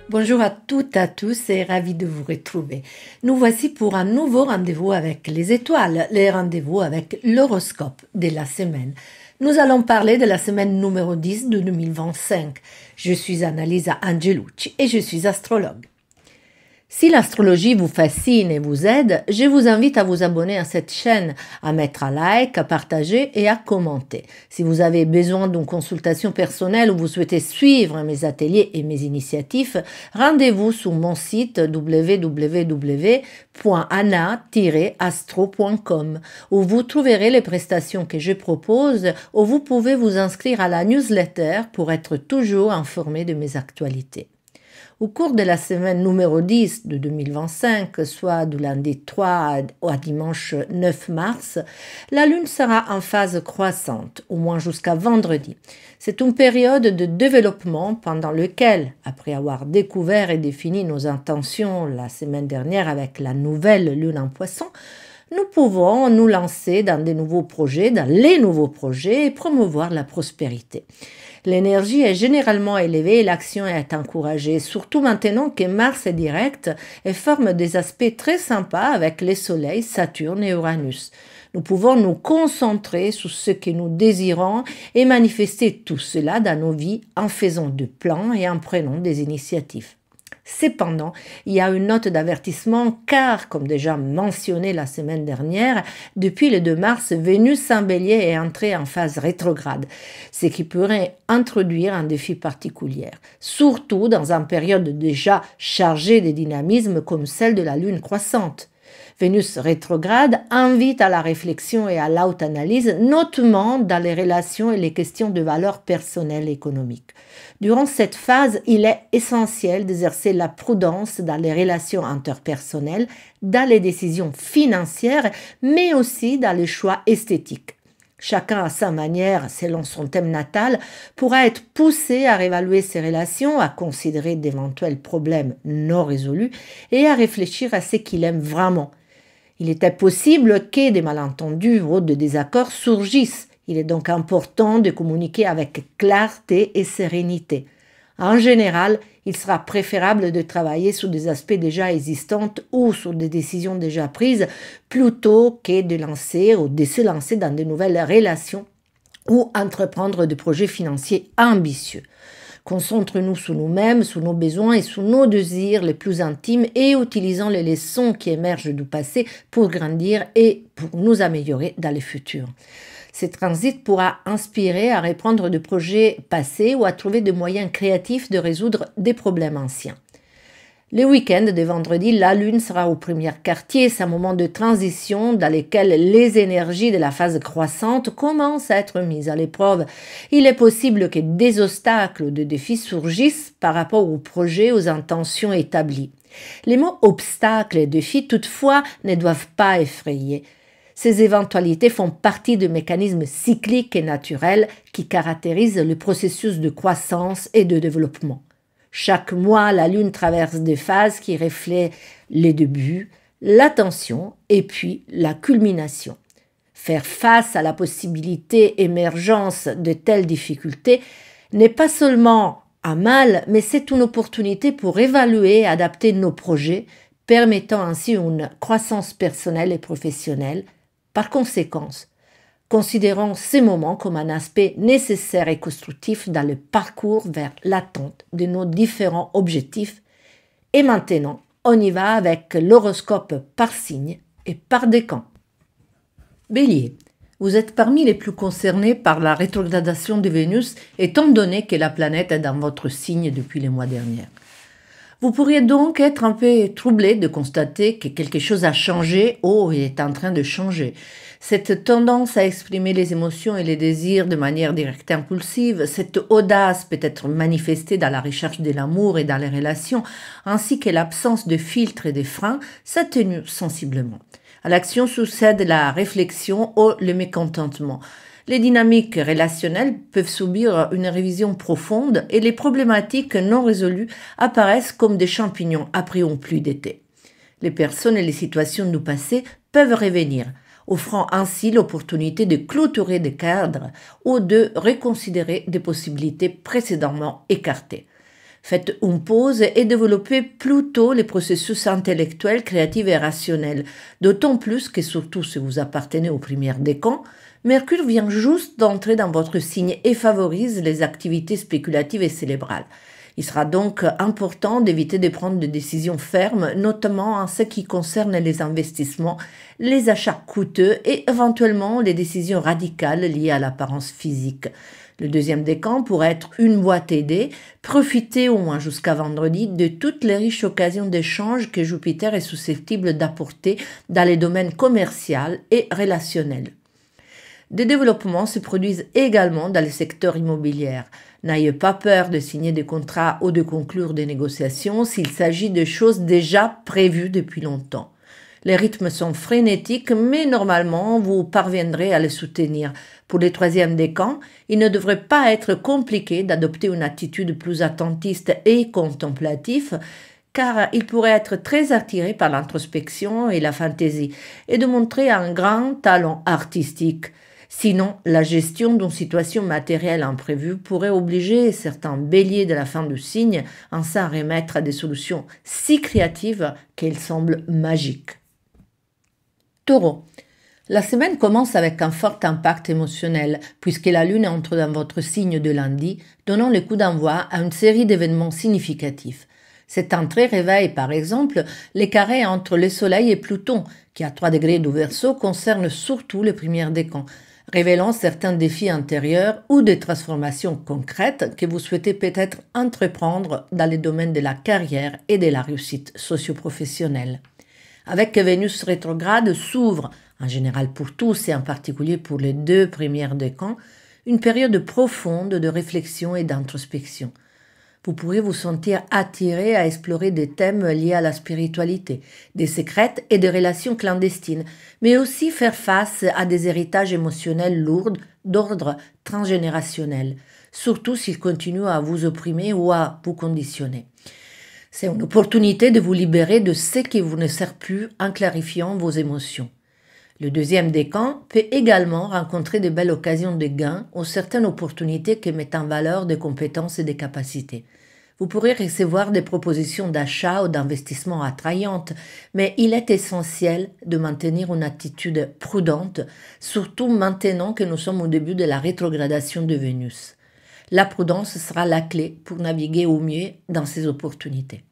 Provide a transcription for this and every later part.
Bonjour à toutes, à tous et ravi de vous retrouver. Nous voici pour un nouveau rendez-vous avec les étoiles, les rendez-vous avec l'horoscope de la semaine. Nous allons parler de la semaine numéro 10 de 2025. Je suis Annalisa Angelucci et je suis astrologue. Si l'astrologie vous fascine et vous aide, je vous invite à vous abonner à cette chaîne, à mettre un like, à partager et à commenter. Si vous avez besoin d'une consultation personnelle ou vous souhaitez suivre mes ateliers et mes initiatives, rendez-vous sur mon site www.anna-astro.com où vous trouverez les prestations que je propose, où vous pouvez vous inscrire à la newsletter pour être toujours informé de mes actualités. Au cours de la semaine numéro 10 de 2025, soit du lundi 3 au dimanche 9 mars, la Lune sera en phase croissante, au moins jusqu'à vendredi. C'est une période de développement pendant laquelle, après avoir découvert et défini nos intentions la semaine dernière avec la nouvelle Lune en Poisson, nous pouvons nous lancer dans les nouveaux projets et promouvoir la prospérité. L'énergie est généralement élevée et l'action est encouragée, surtout maintenant que Mars est direct et forme des aspects très sympas avec les soleils, Saturne et Uranus. Nous pouvons nous concentrer sur ce que nous désirons et manifester tout cela dans nos vies en faisant des plans et en prenant des initiatives. Cependant, il y a une note d'avertissement car, comme déjà mentionné la semaine dernière, depuis le 2 mars, Vénus en Bélier est entrée en phase rétrograde, ce qui pourrait introduire un défi particulier, surtout dans une période déjà chargée de dynamisme comme celle de la Lune croissante. Vénus rétrograde invite à la réflexion et à l'autanalyse, notamment dans les relations et les questions de valeurs personnelles et économiques. Durant cette phase, il est essentiel d'exercer la prudence dans les relations interpersonnelles, dans les décisions financières, mais aussi dans les choix esthétiques. Chacun à sa manière, selon son thème natal, pourra être poussé à réévaluer ses relations, à considérer d'éventuels problèmes non résolus et à réfléchir à ce qu'il aime vraiment. Il était possible que des malentendus ou des désaccords surgissent. Il est donc important de communiquer avec clarté et sérénité. En général, il sera préférable de travailler sur des aspects déjà existants ou sur des décisions déjà prises plutôt que de se lancer dans de nouvelles relations ou entreprendre des projets financiers ambitieux. Concentrons-nous sur nous-mêmes, sur nos besoins et sur nos désirs les plus intimes et utilisons les leçons qui émergent du passé pour grandir et pour nous améliorer dans le futur. Ce transit pourra inspirer à reprendre des projets passés ou à trouver des moyens créatifs de résoudre des problèmes anciens. Le week-end de vendredi, la Lune sera au premier quartier, c'est un moment de transition dans lequel les énergies de la phase croissante commencent à être mises à l'épreuve. Il est possible que des obstacles ou des défis surgissent par rapport aux projets, aux intentions établies. Les mots obstacles et défis, toutefois, ne doivent pas effrayer. Ces éventualités font partie de mécanismes cycliques et naturels qui caractérisent le processus de croissance et de développement. Chaque mois, la Lune traverse des phases qui reflètent les débuts, la tension et puis la culmination. Faire face à la possibilité émergence de telles difficultés n'est pas seulement un mal, mais c'est une opportunité pour évaluer et adapter nos projets, permettant ainsi une croissance personnelle et professionnelle. Par conséquent, considérons ces moments comme un aspect nécessaire et constructif dans le parcours vers l'atteinte de nos différents objectifs. Et maintenant, on y va avec l'horoscope par signe et par décan. Bélier, vous êtes parmi les plus concernés par la rétrogradation de Vénus, étant donné que la planète est dans votre signe depuis les mois derniers. Vous pourriez donc être un peu troublé de constater que quelque chose a changé ou est en train de changer. Cette tendance à exprimer les émotions et les désirs de manière directe et impulsive, cette audace peut être manifestée dans la recherche de l'amour et dans les relations, ainsi que l'absence de filtres et de freins, s'atténue sensiblement. À l'action succède la réflexion ou le mécontentement. Les dynamiques relationnelles peuvent subir une révision profonde et les problématiques non résolues apparaissent comme des champignons après une pluie d'été. Les personnes et les situations du passé peuvent revenir, offrant ainsi l'opportunité de clôturer des cadres ou de reconsidérer des possibilités précédemment écartées. Faites une pause et développez plutôt les processus intellectuels, créatifs et rationnels. D'autant plus que, surtout si vous appartenez aux premières décans, Mercure vient juste d'entrer dans votre signe et favorise les activités spéculatives et cérébrales. Il sera donc important d'éviter de prendre des décisions fermes, notamment en ce qui concerne les investissements, les achats coûteux et éventuellement les décisions radicales liées à l'apparence physique. Le deuxième décan pourrait être une boîte aidée. Profitez au moins jusqu'à vendredi de toutes les riches occasions d'échange que Jupiter est susceptible d'apporter dans les domaines commerciaux et relationnels. Des développements se produisent également dans le secteur immobilier. N'ayez pas peur de signer des contrats ou de conclure des négociations s'il s'agit de choses déjà prévues depuis longtemps. Les rythmes sont frénétiques, mais normalement, vous parviendrez à les soutenir. Pour les troisièmes décans, il ne devrait pas être compliqué d'adopter une attitude plus attentiste et contemplative, car il pourrait être très attiré par l'introspection et la fantaisie, et de montrer un grand talent artistique. Sinon, la gestion d'une situation matérielle imprévue pourrait obliger certains béliers de la fin du signe à s'en remettre à des solutions si créatives qu'elles semblent magiques. Taureau. La semaine commence avec un fort impact émotionnel, puisque la Lune entre dans votre signe de lundi, donnant le coup d'envoi à une série d'événements significatifs. Cette entrée réveille, par exemple, les carrés entre le Soleil et Pluton, qui à 3 degrés du Verseau concerne surtout les premières décans, révélant certains défis intérieurs ou des transformations concrètes que vous souhaitez peut-être entreprendre dans les domaines de la carrière et de la réussite socio-professionnelle. Avec Vénus rétrograde s'ouvre, en général pour tous et en particulier pour les 2 premières décans, une période profonde de réflexion et d'introspection. Vous pourrez vous sentir attiré à explorer des thèmes liés à la spiritualité, des secrets et des relations clandestines, mais aussi faire face à des héritages émotionnels lourds d'ordre transgénérationnel, surtout s'ils continuent à vous opprimer ou à vous conditionner. C'est une opportunité de vous libérer de ce qui vous ne sert plus en clarifiant vos émotions. Le deuxième décan peut également rencontrer de belles occasions de gains ou certaines opportunités qui mettent en valeur des compétences et des capacités. Vous pourrez recevoir des propositions d'achat ou d'investissement attrayantes, mais il est essentiel de maintenir une attitude prudente, surtout maintenant que nous sommes au début de la rétrogradation de Vénus. La prudence sera la clé pour naviguer au mieux dans ces opportunités.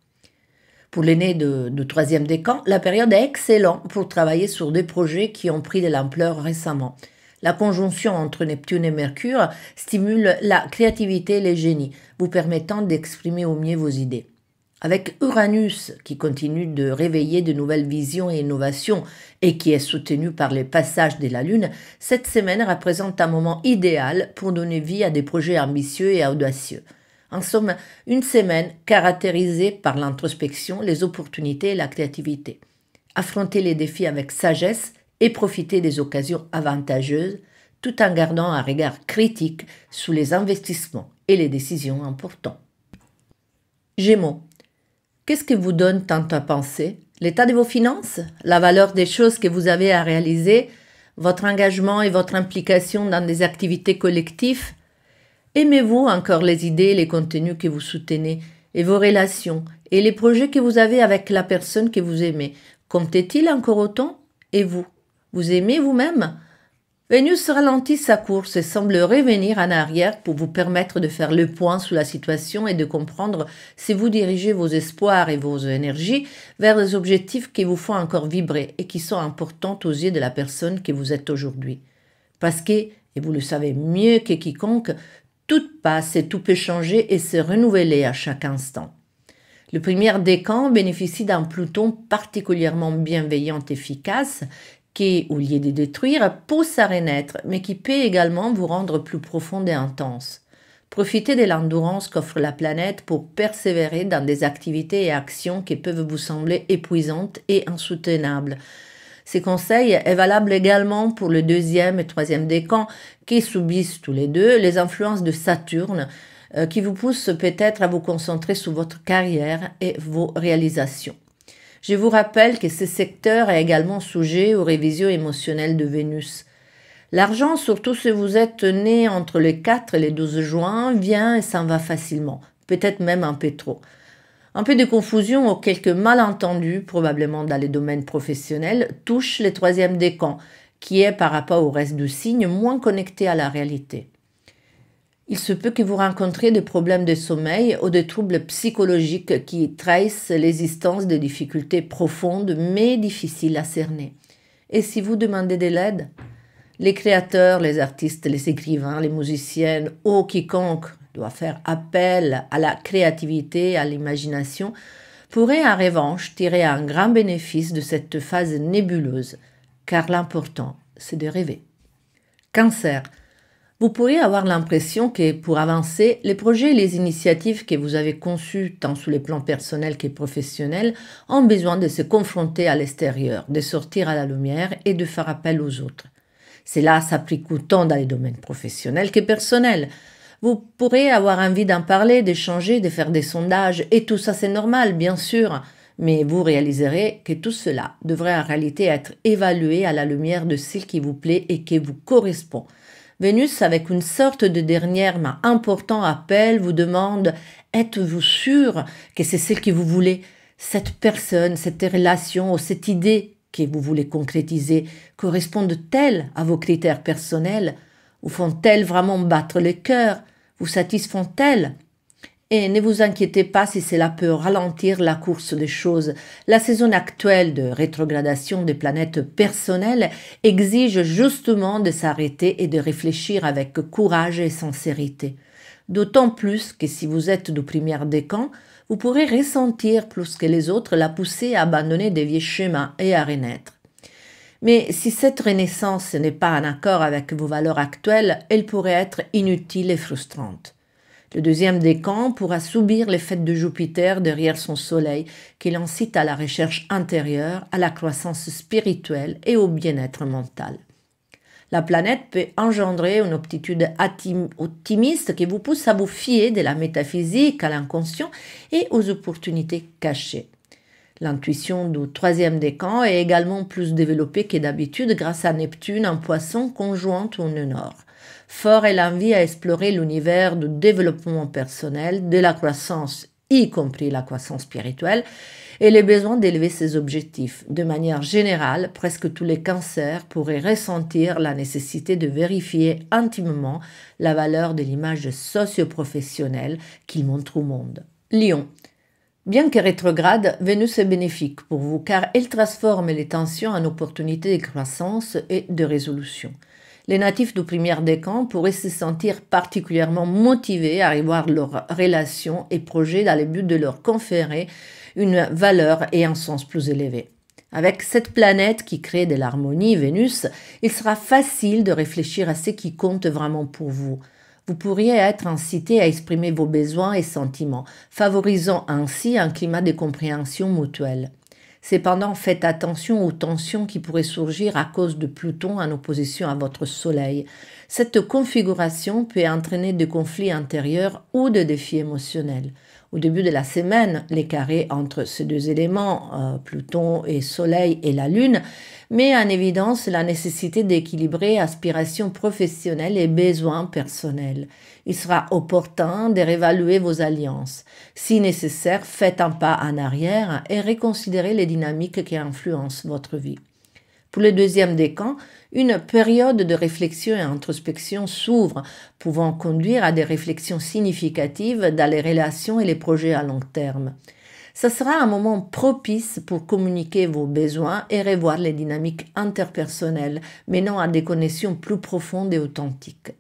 Pour les nés de troisième décan, la période est excellente pour travailler sur des projets qui ont pris de l'ampleur récemment. La conjonction entre Neptune et Mercure stimule la créativité et les génies, vous permettant d'exprimer au mieux vos idées. Avec Uranus, qui continue de réveiller de nouvelles visions et innovations et qui est soutenu par les passages de la Lune, cette semaine représente un moment idéal pour donner vie à des projets ambitieux et audacieux. En somme, une semaine caractérisée par l'introspection, les opportunités et la créativité. Affrontez les défis avec sagesse et profitez des occasions avantageuses, tout en gardant un regard critique sur les investissements et les décisions importantes. Gémeaux. Qu'est-ce qui vous donne tant à penser? L'état de vos finances? La valeur des choses que vous avez à réaliser? Votre engagement et votre implication dans des activités collectives? Aimez-vous encore les idées et les contenus que vous soutenez, et vos relations, et les projets que vous avez avec la personne que vous aimez? Comptent-ils encore autant? Et vous? Vous aimez vous-même? Vénus ralentit sa course et semble revenir en arrière pour vous permettre de faire le point sur la situation et de comprendre si vous dirigez vos espoirs et vos énergies vers des objectifs qui vous font encore vibrer et qui sont importants aux yeux de la personne que vous êtes aujourd'hui. Parce que, et vous le savez mieux que quiconque, tout passe et tout peut changer et se renouveler à chaque instant. Le premier décan bénéficie d'un Pluton particulièrement bienveillant et efficace qui, au lieu de détruire, pousse à renaître, mais qui peut également vous rendre plus profonde et intense. Profitez de l'endurance qu'offre la planète pour persévérer dans des activités et actions qui peuvent vous sembler épuisantes et insoutenables. Ces conseils est valable également pour le deuxième et troisième décan qui subissent tous les deux les influences de Saturne qui vous poussent peut-être à vous concentrer sur votre carrière et vos réalisations. Je vous rappelle que ce secteur est également sujet aux révisions émotionnelles de Vénus. L'argent, surtout si vous êtes né entre le 4 et le 12 juin, vient et s'en va facilement. peut-être même un peu trop. Un peu de confusion ou quelques malentendus, probablement dans les domaines professionnels, touchent le troisième décan, qui est par rapport au reste du signe moins connecté à la réalité. Il se peut que vous rencontriez des problèmes de sommeil ou des troubles psychologiques qui trahissent l'existence de difficultés profondes mais difficiles à cerner. Et si vous demandez de l'aide, les créateurs, les artistes, les écrivains, les musiciens ou quiconque doit faire appel à la créativité, à l'imagination, pourrait en revanche tirer un grand bénéfice de cette phase nébuleuse, car l'important, c'est de rêver. Cancer. Vous pourriez avoir l'impression que pour avancer, les projets et les initiatives que vous avez conçus, tant sur les plans personnels que professionnels, ont besoin de se confronter à l'extérieur, de sortir à la lumière et de faire appel aux autres. Cela s'applique autant dans les domaines professionnels que personnels. Vous pourrez avoir envie d'en parler, d'échanger, de faire des sondages, et tout ça c'est normal, bien sûr, mais vous réaliserez que tout cela devrait en réalité être évalué à la lumière de ce qui vous plaît et qui vous correspond. Vénus, avec une sorte de dernier mais important appel, vous demande « Êtes-vous sûr que c'est ce que vous voulez ? Cette personne, cette relation ou cette idée que vous voulez concrétiser correspondent-elles à vos critères personnels ? Ou font-elles vraiment battre le cœur ? Vous satisfont-elles ? Et ne vous inquiétez pas si cela peut ralentir la course des choses. La saison actuelle de rétrogradation des planètes personnelles exige justement de s'arrêter et de réfléchir avec courage et sincérité. D'autant plus que si vous êtes du premier décan, vous pourrez ressentir plus que les autres la poussée à abandonner des vieux chemins et à renaître. Mais si cette renaissance n'est pas en accord avec vos valeurs actuelles, elle pourrait être inutile et frustrante. Le deuxième décan pourra subir l'effet de Jupiter derrière son soleil qui l'incite à la recherche intérieure, à la croissance spirituelle et au bien-être mental. La planète peut engendrer une aptitude optimiste qui vous pousse à vous fier de la métaphysique à l'inconscient et aux opportunités cachées. L'intuition du troisième décan est également plus développée que d'habitude grâce à Neptune en Poisson conjointe au nœud nord. Fort est l'envie à explorer l'univers du développement personnel, de la croissance, y compris la croissance spirituelle, et les besoins d'élever ses objectifs. De manière générale, presque tous les cancers pourraient ressentir la nécessité de vérifier intimement la valeur de l'image socio-professionnelle qu'ils montrent au monde. Lion. Bien que rétrograde, Vénus est bénéfique pour vous car elle transforme les tensions en opportunités de croissance et de résolution. Les natifs du premier décan pourraient se sentir particulièrement motivés à revoir leurs relations et projets dans le but de leur conférer une valeur et un sens plus élevé. Avec cette planète qui crée de l'harmonie, Vénus, il sera facile de réfléchir à ce qui compte vraiment pour vous. Vous pourriez être incité à exprimer vos besoins et sentiments, favorisant ainsi un climat de compréhension mutuelle. Cependant, faites attention aux tensions qui pourraient surgir à cause de Pluton en opposition à votre Soleil. Cette configuration peut entraîner des conflits intérieurs ou des défis émotionnels. Au début de la semaine, les carrés entre ces deux éléments, Pluton et Soleil et la Lune, met en évidence la nécessité d'équilibrer aspirations professionnelles et besoins personnels. Il sera opportun de réévaluer vos alliances. Si nécessaire, faites un pas en arrière et reconsidérez les dynamiques qui influencent votre vie. Pour le deuxième décan, une période de réflexion et introspection s'ouvre, pouvant conduire à des réflexions significatives dans les relations et les projets à long terme. Ce sera un moment propice pour communiquer vos besoins et revoir les dynamiques interpersonnelles, menant à des connexions plus profondes et authentiques.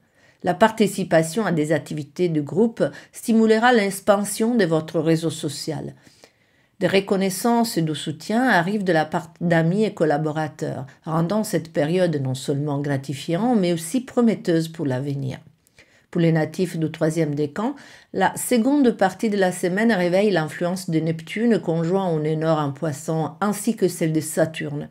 La participation à des activités de groupe stimulera l'expansion de votre réseau social. Des reconnaissances et de soutien arrivent de la part d'amis et collaborateurs, rendant cette période non seulement gratifiante, mais aussi prometteuse pour l'avenir. Pour les natifs du troisième décan, la seconde partie de la semaine réveille l'influence de Neptune conjoint au nœud nord en Poisson ainsi que celle de Saturne.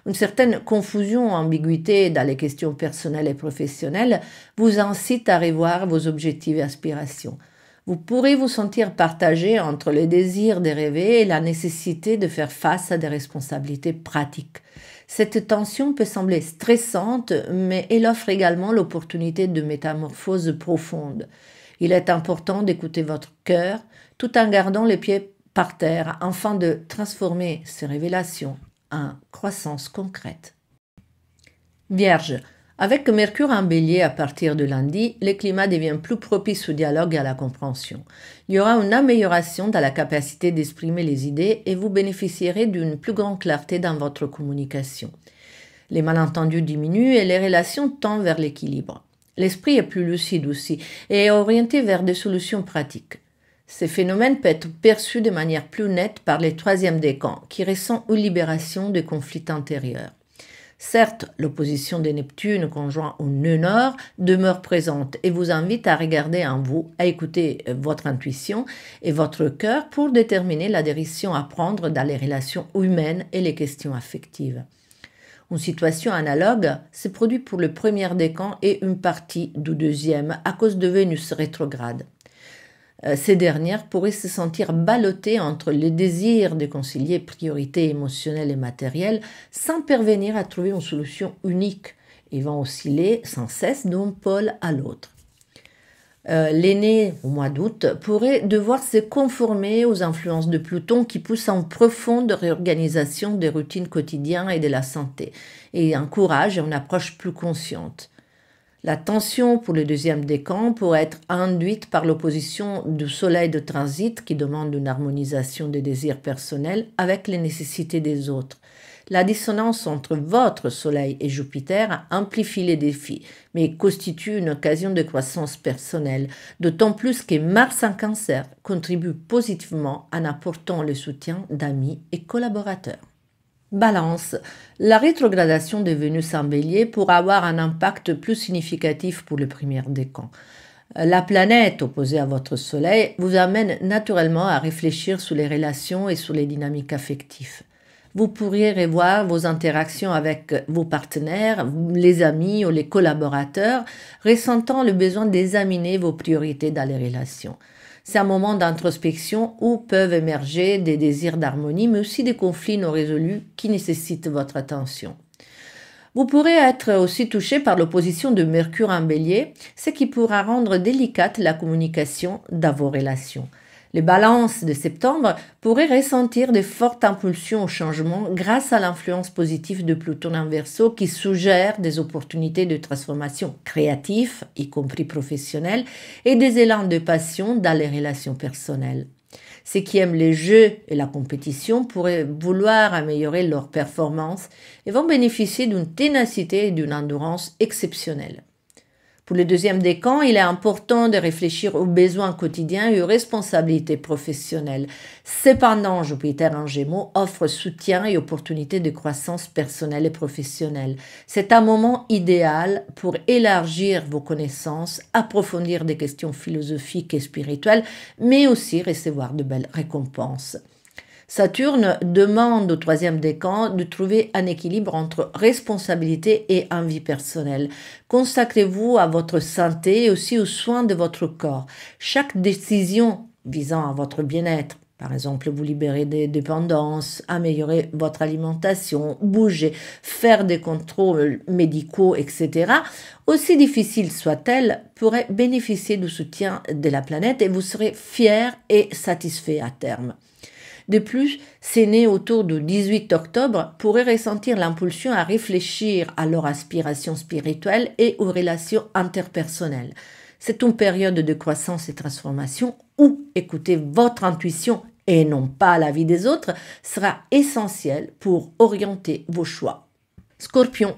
Une certaine confusion ou ambiguïté dans les questions personnelles et professionnelles vous incite à revoir vos objectifs et aspirations. Vous pourrez vous sentir partagé entre le désir de rêver et la nécessité de faire face à des responsabilités pratiques. Cette tension peut sembler stressante, mais elle offre également l'opportunité de métamorphose profonde. Il est important d'écouter votre cœur tout en gardant les pieds par terre afin de transformer ces révélations en croissance concrète. Vierge, avec Mercure en Bélier à partir de lundi, le climat devient plus propice au dialogue et à la compréhension. Il y aura une amélioration dans la capacité d'exprimer les idées et vous bénéficierez d'une plus grande clarté dans votre communication. Les malentendus diminuent et les relations tendent vers l'équilibre. L'esprit est plus lucide aussi et est orienté vers des solutions pratiques. Ces phénomènes peuvent être perçus de manière plus nette par les troisièmes décans qui ressentent une libération des conflits antérieurs. Certes, l'opposition de Neptune conjoint au nœud nord demeure présente et vous invite à regarder en vous, à écouter votre intuition et votre cœur pour déterminer la direction à prendre dans les relations humaines et les questions affectives. Une situation analogue se produit pour le premier décan et une partie du deuxième à cause de Vénus rétrograde. Ces dernières pourraient se sentir ballottées entre le désir de concilier priorités émotionnelles et matérielles sans parvenir à trouver une solution unique et vont osciller sans cesse d'un pôle à l'autre. L'aîné, au mois d'août, pourrait devoir se conformer aux influences de Pluton qui poussent à une profonde réorganisation des routines quotidiennes et de la santé et encourage une approche plus consciente. La tension pour le deuxième décan pourrait être induite par l'opposition du soleil de transit qui demande une harmonisation des désirs personnels avec les nécessités des autres. La dissonance entre votre soleil et Jupiter amplifie les défis, mais constitue une occasion de croissance personnelle, d'autant plus que Mars en Cancer contribue positivement en apportant le soutien d'amis et collaborateurs. Balance. La rétrogradation de Vénus en Bélier pourra avoir un impact plus significatif pour le premier décan. La planète opposée à votre Soleil vous amène naturellement à réfléchir sur les relations et sur les dynamiques affectives. Vous pourriez revoir vos interactions avec vos partenaires, les amis ou les collaborateurs, ressentant le besoin d'examiner vos priorités dans les relations. C'est un moment d'introspection où peuvent émerger des désirs d'harmonie, mais aussi des conflits non résolus qui nécessitent votre attention. Vous pourrez être aussi touché par l'opposition de Mercure en Bélier, ce qui pourra rendre délicate la communication dans vos relations. Les balances de septembre pourraient ressentir de fortes impulsions au changement grâce à l'influence positive de Pluton en Verseau qui suggère des opportunités de transformation créatives, y compris professionnelles, et des élans de passion dans les relations personnelles. Ceux qui aiment les jeux et la compétition pourraient vouloir améliorer leur performance et vont bénéficier d'une ténacité et d'une endurance exceptionnelles. Pour le deuxième décan, il est important de réfléchir aux besoins quotidiens et aux responsabilités professionnelles. Cependant, Jupiter en Gémeaux offre soutien et opportunités de croissance personnelle et professionnelle. C'est un moment idéal pour élargir vos connaissances, approfondir des questions philosophiques et spirituelles, mais aussi recevoir de belles récompenses. Saturne demande au troisième décan de trouver un équilibre entre responsabilité et envie personnelle. Consacrez-vous à votre santé et aussi aux soins de votre corps. Chaque décision visant à votre bien-être, par exemple vous libérer des dépendances, améliorer votre alimentation, bouger, faire des contrôles médicaux, etc., aussi difficile soit-elle, pourrait bénéficier du soutien de la planète et vous serez fier et satisfait à terme. De plus, ces nés autour du 18 octobre pourraient ressentir l'impulsion à réfléchir à leur aspiration spirituelle et aux relations interpersonnelles. C'est une période de croissance et transformation où écouter votre intuition et non pas l'avis des autres sera essentiel pour orienter vos choix. Scorpion.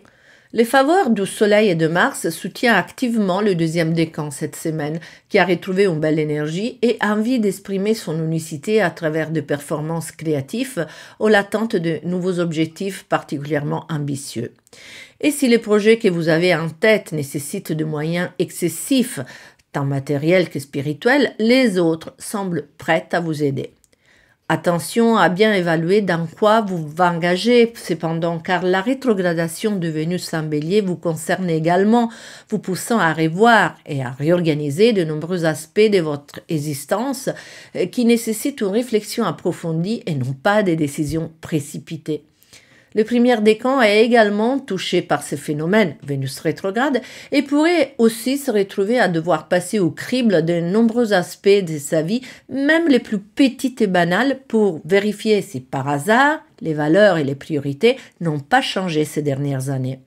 Les faveurs du Soleil et de Mars soutiennent activement le deuxième décan cette semaine, qui a retrouvé une belle énergie et envie d'exprimer son unicité à travers de performances créatives ou l'attente de nouveaux objectifs particulièrement ambitieux. Et si les projets que vous avez en tête nécessitent de moyens excessifs, tant matériels que spirituels, les autres semblent prêts à vous aider. Attention à bien évaluer dans quoi vous vous engagez cependant, car la rétrogradation de Vénus en Bélier vous concerne également, vous poussant à revoir et à réorganiser de nombreux aspects de votre existence qui nécessitent une réflexion approfondie et non pas des décisions précipitées. Le premier décan est également touché par ce phénomène, Vénus rétrograde, et pourrait aussi se retrouver à devoir passer au crible de nombreux aspects de sa vie, même les plus petites et banales, pour vérifier si par hasard les valeurs et les priorités n'ont pas changé ces dernières années.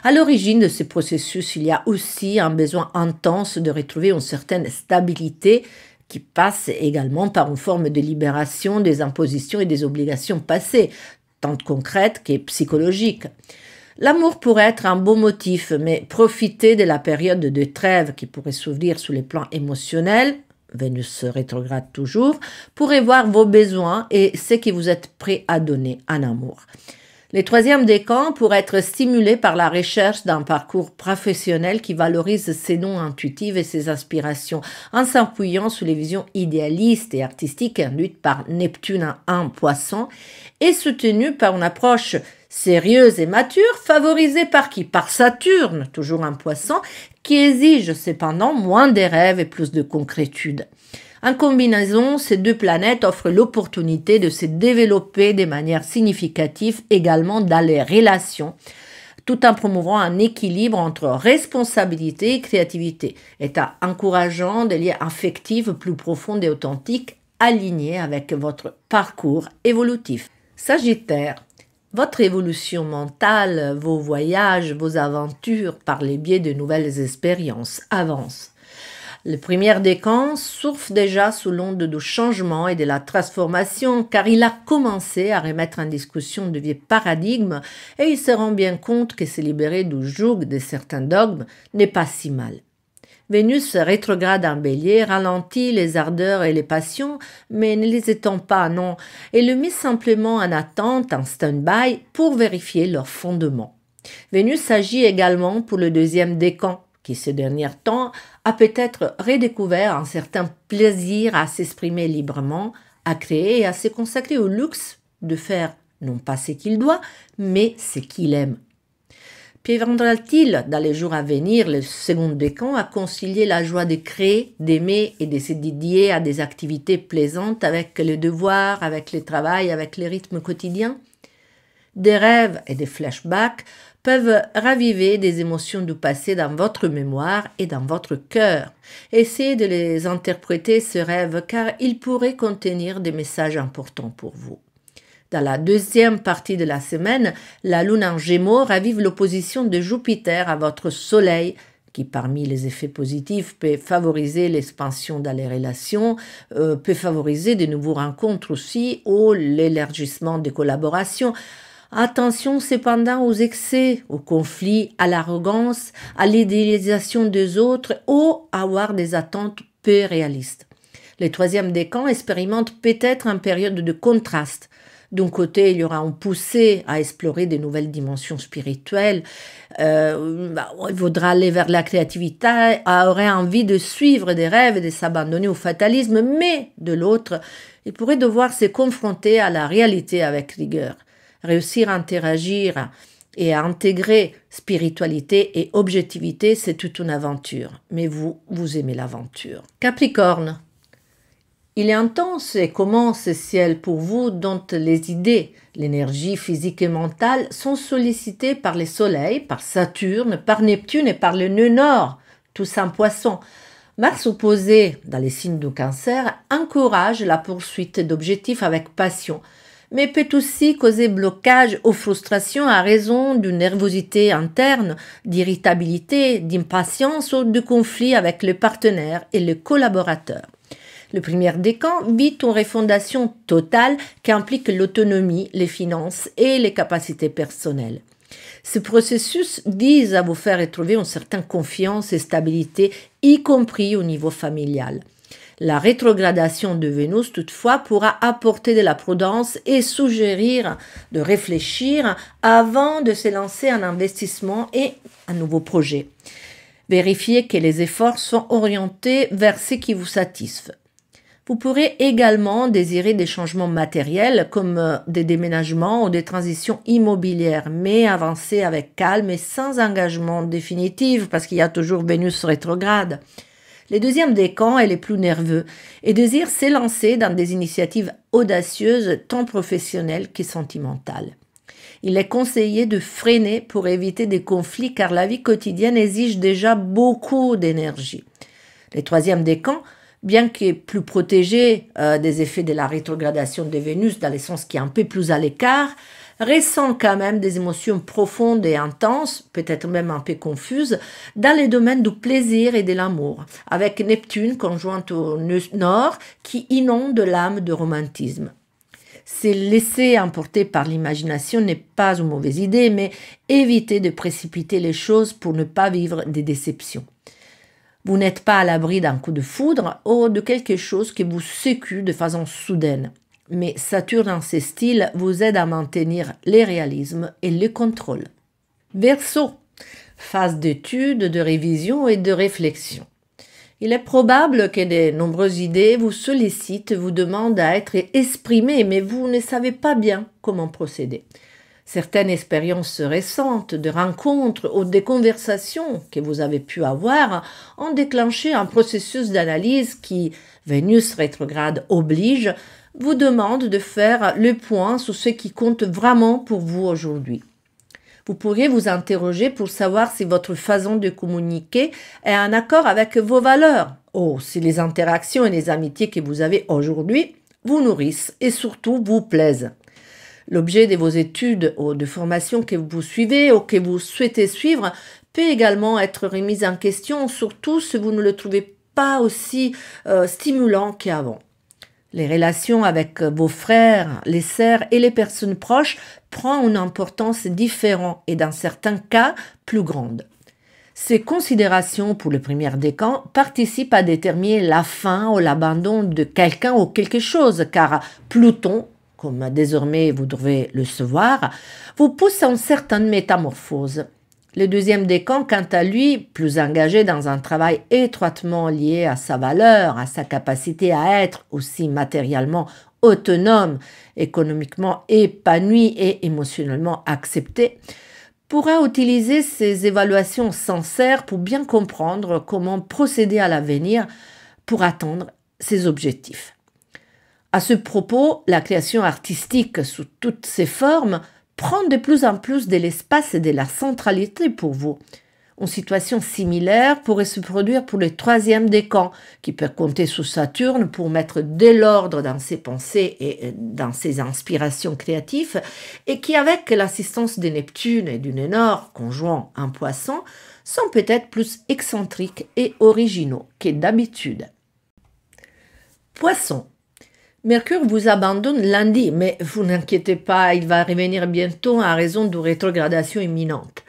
À l'origine de ce processus, il y a aussi un besoin intense de retrouver une certaine stabilité qui passe également par une forme de libération des impositions et des obligations passées, tant concrètes que psychologiques. L'amour pourrait être un beau motif, mais profiter de la période de trêve qui pourrait s'ouvrir sur les plans émotionnels, Vénus rétrograde toujours, pourrait voir vos besoins et ce que vous êtes prêt à donner en amour. Le troisième décan pourrait être stimulé par la recherche d'un parcours professionnel qui valorise ses dons intuitifs et ses aspirations, en s'appuyant sur les visions idéalistes et artistiques induites par Neptune en Poisson et soutenu par une approche sérieuse et mature, favorisée par qui? Par Saturne, toujours en Poisson, qui exige cependant moins de rêves et plus de concrétude. En combinaison, ces deux planètes offrent l'opportunité de se développer de manière significative également dans les relations, tout en promouvant un équilibre entre responsabilité et créativité, étant encourageant des liens affectifs plus profonds et authentiques alignés avec votre parcours évolutif. Sagittaire. Votre évolution mentale, vos voyages, vos aventures par le biais de nouvelles expériences avancent. Le premier décan surfe déjà sous l'onde du changement et de la transformation car il a commencé à remettre en discussion de vieux paradigmes et il se rend bien compte que se libérer du joug de certains dogmes n'est pas si mal. Vénus rétrograde en Bélier ralentit les ardeurs et les passions, mais ne les étend pas, non, et le met simplement en attente, en stand-by, pour vérifier leur fondement. Vénus agit également pour le deuxième décan, qui ces derniers temps a peut-être redécouvert un certain plaisir à s'exprimer librement, à créer et à se consacrer au luxe de faire non pas ce qu'il doit, mais ce qu'il aime. Parviendra-t-il, dans les jours à venir, le second décan, à concilier la joie de créer, d'aimer et de se dédier à des activités plaisantes avec les devoirs, avec le travail, avec les rythmes quotidiens? Des rêves et des flashbacks peuvent raviver des émotions du passé dans votre mémoire et dans votre cœur. Essayez de les interpréter, ces rêves, car ils pourraient contenir des messages importants pour vous. Dans la deuxième partie de la semaine, la Lune en Gémeaux ravive l'opposition de Jupiter à votre Soleil, qui parmi les effets positifs peut favoriser l'expansion dans les relations, peut favoriser de nouvelles rencontres aussi, ou l'élargissement des collaborations. Attention cependant aux excès, aux conflits, à l'arrogance, à l'idéalisation des autres ou à avoir des attentes peu réalistes. Le troisième décan expérimente peut-être une période de contraste. D'un côté, il y aura un poussé à explorer de nouvelles dimensions spirituelles. Il faudra aller vers la créativité, aurait envie de suivre des rêves et de s'abandonner au fatalisme, mais de l'autre, il pourrait devoir se confronter à la réalité avec rigueur. Réussir à interagir et à intégrer spiritualité et objectivité, c'est toute une aventure. Mais vous aimez l'aventure. Capricorne. Il est intense et comment ce ciel pour vous dont les idées, l'énergie physique et mentale sont sollicitées par les soleils, par Saturne, par Neptune et par le nœud nord, tous en Poisson. Mars opposé dans les signes du Cancer encourage la poursuite d'objectifs avec passion, mais peut aussi causer blocage ou frustration à raison d'une nervosité interne, d'irritabilité, d'impatience ou de conflit avec le partenaire et le collaborateur. Le premier décan vit une refondation totale qui implique l'autonomie, les finances et les capacités personnelles. Ce processus vise à vous faire retrouver une certaine confiance et stabilité, y compris au niveau familial. La rétrogradation de Vénus, toutefois, pourra apporter de la prudence et suggérir de réfléchir avant de se lancer en investissement et un nouveau projet. Vérifiez que les efforts sont orientés vers ce qui vous satisfait. Vous pourrez également désirer des changements matériels comme des déménagements ou des transitions immobilières, mais avancer avec calme et sans engagement définitif parce qu'il y a toujours Vénus rétrograde. Le deuxième décan est le plus nerveux et désire s'élancer dans des initiatives audacieuses tant professionnelles que sentimentales. Il est conseillé de freiner pour éviter des conflits car la vie quotidienne exige déjà beaucoup d'énergie. Les troisièmes décans, bien que plus protégés des effets de la rétrogradation de Vénus, dans le sens qui est un peu plus à l'écart, ressent quand même des émotions profondes et intenses, peut-être même un peu confuses, dans les domaines du plaisir et de l'amour, avec Neptune conjointe au nord qui inonde l'âme de romantisme. Se laisser emporter par l'imagination n'est pas une mauvaise idée, mais évitez de précipiter les choses pour ne pas vivre des déceptions. Vous n'êtes pas à l'abri d'un coup de foudre ou de quelque chose qui vous secoue de façon soudaine. Mais Saturne en ces styles vous aide à maintenir le réalisme et le contrôle. Verseau, phase d'étude, de révision et de réflexion. Il est probable que de nombreuses idées vous sollicitent, vous demandent à être exprimées, mais vous ne savez pas bien comment procéder. Certaines expériences récentes de rencontres ou des conversations que vous avez pu avoir ont déclenché un processus d'analyse qui, Vénus rétrograde oblige, vous demande de faire le point sur ce qui compte vraiment pour vous aujourd'hui. Vous pourriez vous interroger pour savoir si votre façon de communiquer est en accord avec vos valeurs, ou si les interactions et les amitiés que vous avez aujourd'hui vous nourrissent et surtout vous plaisent. L'objet de vos études ou de formations que vous suivez ou que vous souhaitez suivre peut également être remis en question, surtout si vous ne le trouvez pas aussi stimulant qu'avant. Les relations avec vos frères, les sœurs et les personnes proches prennent une importance différente et dans certains cas plus grande. Ces considérations pour le premier décan participent à déterminer la fin ou l'abandon de quelqu'un ou quelque chose, car Pluton, comme désormais vous devez le savoir, vous pousse à une certaine métamorphose. Le deuxième décan, quant à lui, plus engagé dans un travail étroitement lié à sa valeur, à sa capacité à être aussi matériellement autonome, économiquement épanoui et émotionnellement accepté, pourra utiliser ces évaluations sincères pour bien comprendre comment procéder à l'avenir pour atteindre ses objectifs. À ce propos, la création artistique sous toutes ses formes prend de plus en plus de l'espace et de la centralité pour vous. Une situation similaire pourrait se produire pour le troisième décan, qui peut compter sur Saturne pour mettre de l'ordre dans ses pensées et dans ses inspirations créatives, et qui, avec l'assistance de Neptune et du Nord, conjoint en Poisson, sont peut-être plus excentriques et originaux que d'habitude. Poisson. Mercure vous abandonne lundi, mais vous n'inquiétez pas, il va revenir bientôt à raison de rétrogradation imminente.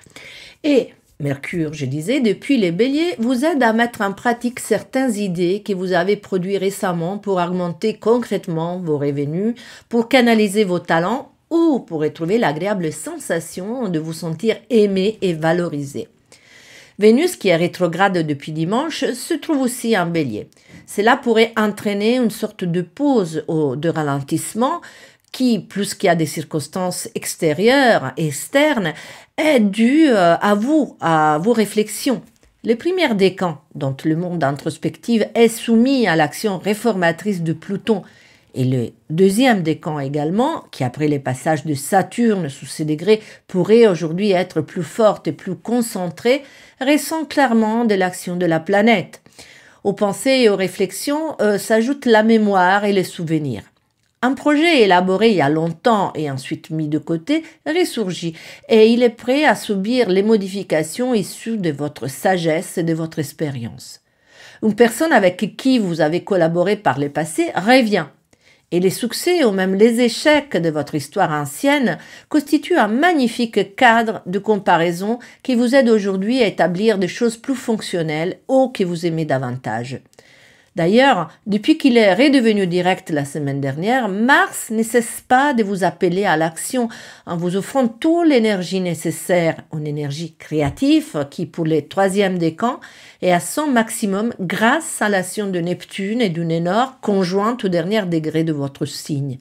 Et Mercure, je disais, depuis les béliers, vous aide à mettre en pratique certaines idées que vous avez produites récemment pour augmenter concrètement vos revenus, pour canaliser vos talents ou pour retrouver l'agréable sensation de vous sentir aimé et valorisé. Vénus, qui est rétrograde depuis dimanche, se trouve aussi en bélier. Cela pourrait entraîner une sorte de pause ou de ralentissement qui, plus qu'il y a des circonstances extérieures et externes, est due à vos réflexions. Le premier décan, dont le monde introspectif est soumis à l'action réformatrice de Pluton, et le deuxième décan également, qui après les passages de Saturne sous ces degrés pourrait aujourd'hui être plus forte et plus concentrée, ressent clairement de l'action de la planète. Aux pensées et aux réflexions s'ajoutent la mémoire et les souvenirs. Un projet élaboré il y a longtemps et ensuite mis de côté ressurgit et il est prêt à subir les modifications issues de votre sagesse et de votre expérience. Une personne avec qui vous avez collaboré par le passé revient. Et les succès ou même les échecs de votre histoire ancienne constituent un magnifique cadre de comparaison qui vous aide aujourd'hui à établir des choses plus fonctionnelles ou que vous aimez davantage. D'ailleurs, depuis qu'il est redevenu direct la semaine dernière, Mars ne cesse pas de vous appeler à l'action en vous offrant toute l'énergie nécessaire, une énergie créative qui, pour le troisième décan, est à son maximum grâce à l'action de Neptune et du Nord conjointe au dernier degré de votre signe.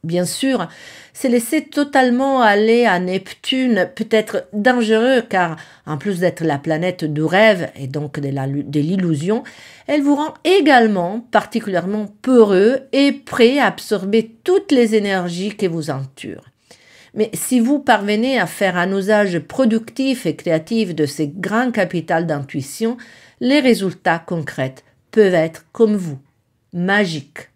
Bien sûr, se laisser totalement aller à Neptune peut être dangereux car, en plus d'être la planète du rêve et donc de l'illusion, elle vous rend également particulièrement peureux et prêt à absorber toutes les énergies qui vous entourent. Mais si vous parvenez à faire un usage productif et créatif de ces grands capitaux d'intuition, les résultats concrets peuvent être comme vous, magiques.